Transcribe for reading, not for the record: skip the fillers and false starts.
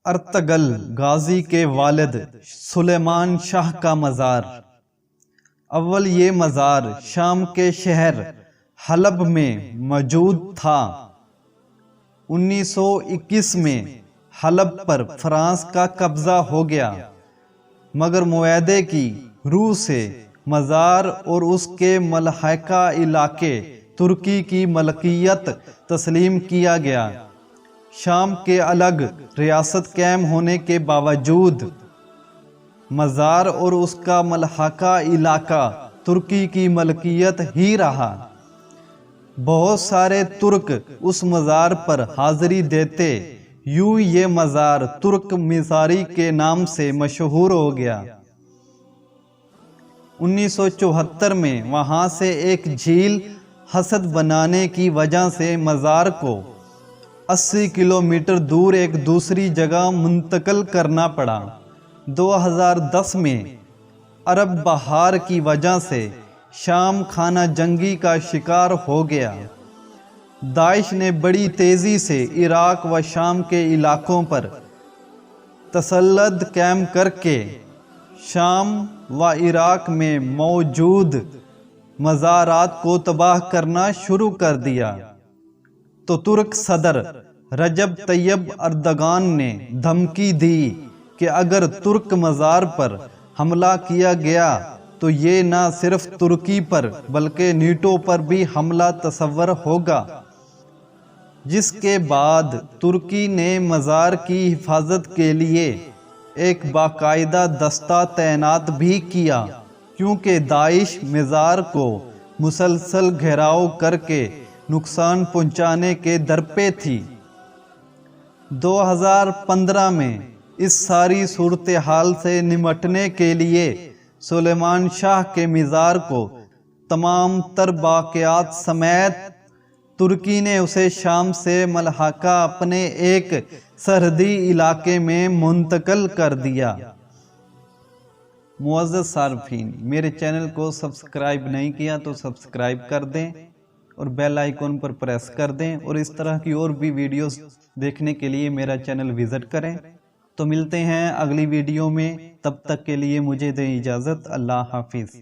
Ertugrul Ghazi کے والد سلیمان شاہ کا مزار۔ اول یہ مزار شام کے شہر حلب میں موجود تھا۔ 1921 میں حلب پر فرانس کا قبضہ ہو گیا، مگر معاہدے کی روح سے مزار اور اس کے ملحقہ علاقے ترکی کی ملکیت تسلیم کیا گیا۔ شام کے الگ ریاست قائم ہونے کے باوجود مزار اور اس کا ملحقہ علاقہ ترکی کی ملکیت ہی رہا۔ بہت سارے ترک اس مزار پر حاضری دیتے، یوں یہ مزار ترک مزاری کے نام سے مشہور ہو گیا۔ 1974 میں وہاں سے ایک جھیل حسد بنانے کی وجہ سے مزار کو 80 کلومیٹر دور ایک دوسری جگہ منتقل کرنا پڑا۔ 2010 میں عرب بہار کی وجہ سے شام خانہ جنگی کا شکار ہو گیا۔ داعش نے بڑی تیزی سے عراق و شام کے علاقوں پر تسلط قائم کر کے شام و عراق میں موجود مزارات کو تباہ کرنا شروع کر دیا، تو ترک صدر رجب طیب اردگان نے دھمکی دی کہ اگر ترک مزار پر حملہ کیا گیا تو یہ نہ صرف ترکی پر بلکہ نیٹو پر بھی حملہ تصور ہوگا، جس کے بعد ترکی نے مزار کی حفاظت کے لیے ایک باقاعدہ دستہ تعینات بھی کیا، کیونکہ داعش مزار کو مسلسل گھیراؤ کر کے نقصان پہنچانے کے درپے تھی۔ 2015 میں اس ساری صورتحال سے نمٹنے کے لیے سلیمان شاہ کے مزار کو تمام تر باقیات سمیت ترکی نے اسے شام سے ملحقہ اپنے ایک سرحدی علاقے میں منتقل کر دیا۔ معزز صارفین، میرے چینل کو سبسکرائب نہیں کیا تو سبسکرائب کر دیں اور بیل آئیکن پر پریس کر دیں، اور اس طرح کی اور بھی ویڈیوز دیکھنے کے لیے میرا چینل وزٹ کریں۔ تو ملتے ہیں اگلی ویڈیو میں، تب تک کے لیے مجھے دیں اجازت۔ اللہ حافظ۔